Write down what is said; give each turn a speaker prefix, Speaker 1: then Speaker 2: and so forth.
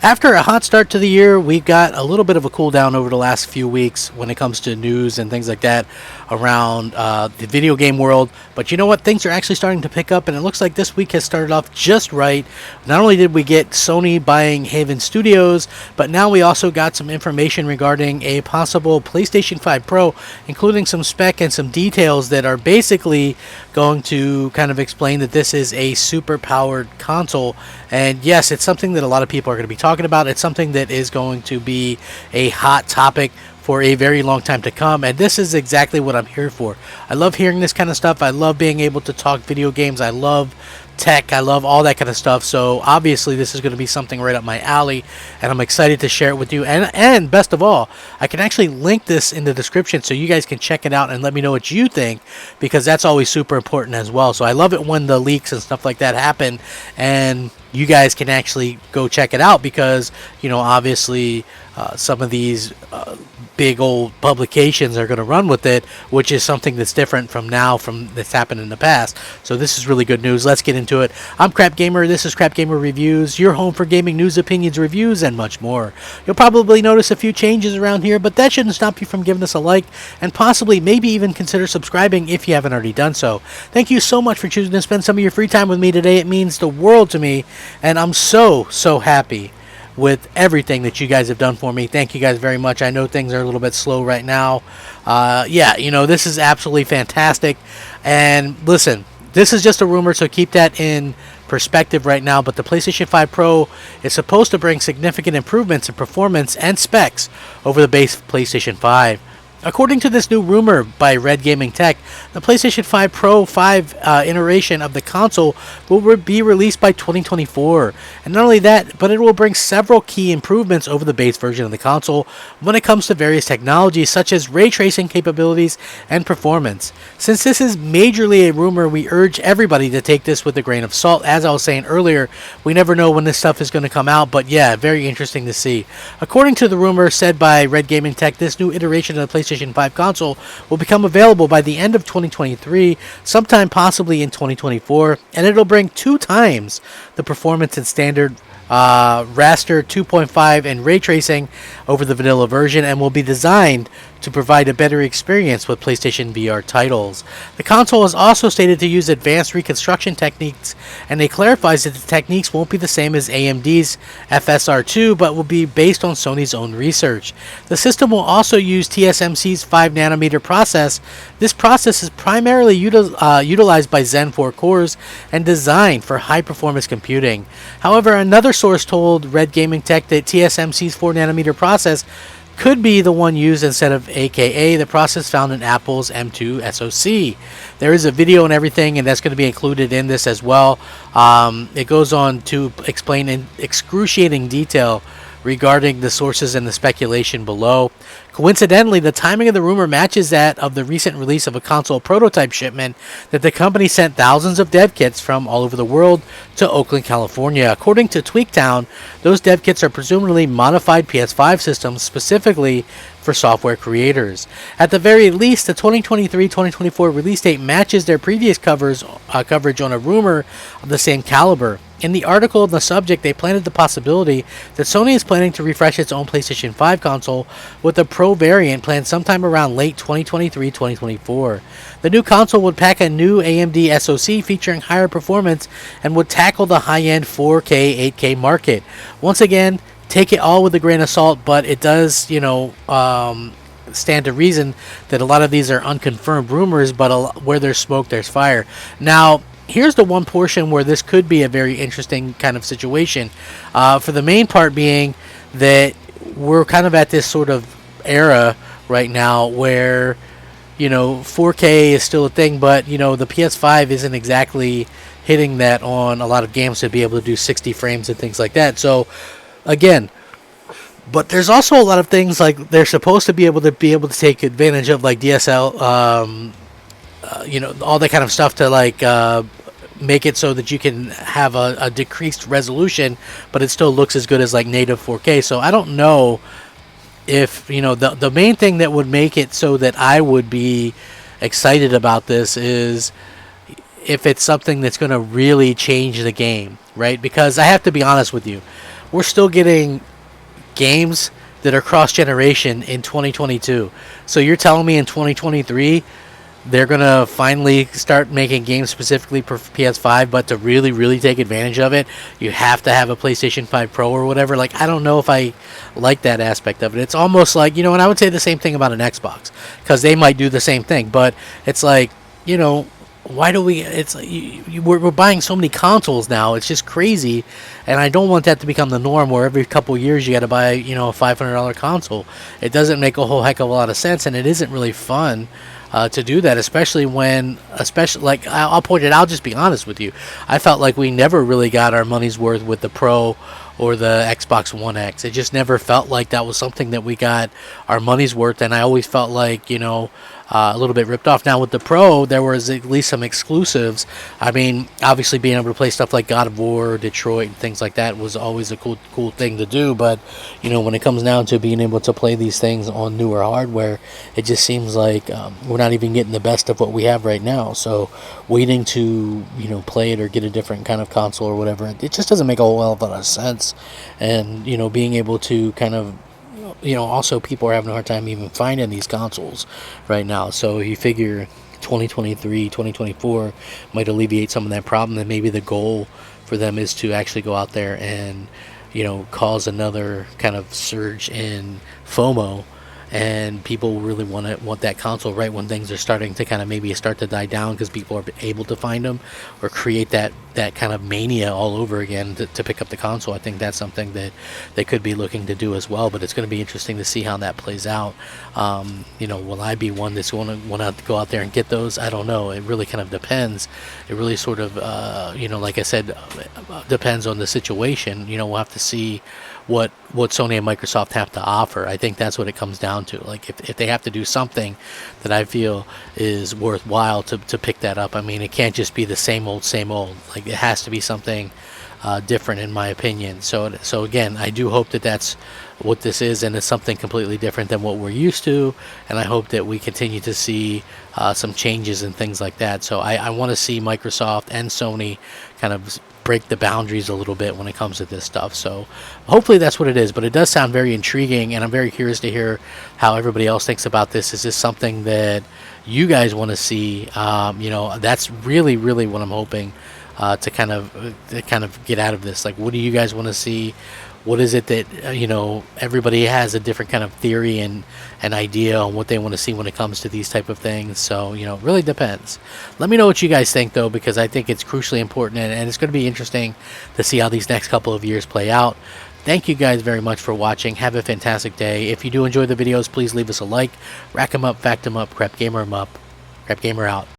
Speaker 1: After a hot start to the year, we've got a little bit of a cool down over the last few weeks when it comes to news and things like that around the video game world. But you know what? Things are actually starting to pick up, and it looks like this week has started off just right. Not only did we get Sony buying Haven Studios, but now we also got some information regarding a possible PlayStation 5 Pro, including some spec and some details that are basically going to kind of explain that this is a super powered console. And yes, it's something that a lot of people are going to be talking about. It's something that is going to be a hot topic for a very long time to come, and this is exactly what I'm here for. I love hearing this kind of stuff. I love being able to talk video games. I love tech. I love all that kind of stuff. So obviously this is going to be something right up my alley, and I'm excited to share it with you. And best of all, I can actually link this in the description so you guys can check it out and let me know what you think, because that's always super important as well. So I love it when the leaks and stuff like that happen and you guys can actually go check it out, because obviously some of these big old publications are going to run with it, which is something that's different from that's happened in the past. So this is really good news. Let's get into it. I'm Crap Gamer. This is Crap Gamer Reviews, your home for gaming news, opinions, reviews, and much more. You'll probably notice a few changes around here, but that shouldn't stop you from giving us a like and possibly maybe even consider subscribing if you haven't already done so. Thank you so much for choosing to spend some of your free time with me today. It means the world to me, and I'm so happy with everything that you guys have done for me. Thank you guys very much. I know things are a little bit slow right now. This is absolutely fantastic. And listen, this is just a rumor, so keep that in perspective right now. But the PlayStation 5 Pro is supposed to bring significant improvements in performance and specs over the base PlayStation 5. According to this new rumor by Red Gaming Tech, the PlayStation 5 Pro 5 iteration of the console will be released by 2024. And not only that, but it will bring several key improvements over the base version of the console when it comes to various technologies such as ray tracing capabilities and performance. Since this is majorly a rumor, we urge everybody to take this with a grain of salt. As I was saying earlier, we never know when this stuff is going to come out, but yeah, very interesting to see. According to the rumor said by Red Gaming Tech, this new iteration of the PlayStation 5 console will become available by the end of 2023, sometime possibly in 2024, and it'll bring 2 times the performance in standard raster 2.5 and ray tracing over the vanilla version, and will be designed to provide a better experience with PlayStation VR titles. The console is also stated to use advanced reconstruction techniques, and it clarifies that the techniques won't be the same as AMD's FSR2, but will be based on Sony's own research. The system will also use TSMC's 5nm process. This process is primarily utilized by ZEN 4 cores and designed for high-performance computing. However, another source told Red Gaming Tech that TSMC's 4nm process could be the one used instead of aka the process found in Apple's M2 SoC. There is a video and everything, and that's going to be included in this as well. It goes on to explain in excruciating detail regarding the sources and the speculation below. Coincidentally, the timing of the rumor matches that of the recent release of a console prototype shipment that the company sent thousands of dev kits from all over the world to Oakland, California. According to Tweaktown, those dev kits are presumably modified PS5 systems specifically for software creators. At the very least, the 2023-2024 release date matches their previous coverage on a rumor of the same caliber. In the article on the subject, they planted the possibility that Sony is planning to refresh its own PlayStation 5 console with a Pro variant planned sometime around late 2023-2024. The new console would pack a new AMD SoC featuring higher performance and would tackle the high-end 4K, 8K market. Once again, take it all with a grain of salt, but it does, stand to reason that a lot of these are unconfirmed rumors, but where there's smoke, there's fire. Now, here's the one portion where this could be a very interesting kind of situation. For the main part being that we're kind of at this sort of era right now where, 4K is still a thing, but, the PS5 isn't exactly hitting that on a lot of games to be able to do 60 frames and things like that. So, again, but there's also a lot of things like they're supposed to be able to take advantage of, like DSL, all that kind of stuff to make it so that you can have a decreased resolution, but it still looks as good as like native 4K. So I don't know if the main thing that would make it so that I would be excited about this is if it's something that's going to really change the game, right? Because I have to be honest with you, we're still getting games that are cross generation in 2022. So you're telling me in 2023 they're gonna finally start making games specifically for PS5, but to really, really take advantage of it, you have to have a PlayStation 5 Pro or whatever. Like, I don't know if I like that aspect of it. It's almost like, and I would say the same thing about an Xbox, because they might do the same thing. But it's like, why do we? It's like we're buying so many consoles now. It's just crazy, and I don't want that to become the norm where every couple years you got to buy, a $500 console. It doesn't make a whole heck of a lot of sense, and it isn't really fun. To do that, especially like I'll point it. I'll just be honest with you. I felt like we never really got our money's worth with the Pro or the Xbox One X. It just never felt like that was something that we got our money's worth, and I always felt like a little bit ripped off. Now with the Pro, there was at least some exclusives. I mean, obviously being able to play stuff like God of War, Detroit, and things like that was always a cool thing to do. But when it comes down to being able to play these things on newer hardware, it just seems like we're not even getting the best of what we have right now. So waiting to play it or get a different kind of console or whatever, it just doesn't make a whole lot of sense. And being able to kind of also people are having a hard time even finding these consoles right now. So you figure 2023, 2024 might alleviate some of that problem, and maybe the goal for them is to actually go out there and cause another kind of surge in FOMO, and people really want that console right when things are starting to kind of maybe start to die down because people are able to find them, or create that kind of mania all over again to pick up the console. I think that's something that they could be looking to do as well, but it's going to be interesting to see how that plays out. Will I be one that's going to want to go out there and get those? I don't know. It really kind of depends. It really sort of like I said, depends on the situation. We'll have to see what Sony and Microsoft have to offer. I think that's what it comes down to. Like if they have to do something that I feel is worthwhile to pick that up. I mean, it can't just be the same old. Like it has to be something different, in my opinion. So again, I do hope that that's what this is, and it's something completely different than what we're used to. And I hope that we continue to see some changes and things like that. So I want to see Microsoft and Sony kind of break the boundaries a little bit when it comes to this stuff. So hopefully that's what it is, but it does sound very intriguing, and I'm very curious to hear how everybody else thinks about this. Is this something that you guys want to see? That's really, really what I'm hoping to kind of get out of this. Like, what do you guys want to see? What is it that everybody has a different kind of theory and an idea on what they want to see when it comes to these type of things. So it really depends. Let me know what you guys think, though, because I think it's crucially important, and it's going to be interesting to see how these next couple of years play out. Thank you guys very much for watching. Have a fantastic day. If you do enjoy the videos, please leave us a like. Rack 'em up, fact 'em up, crap gamer 'em up. Crap gamer out.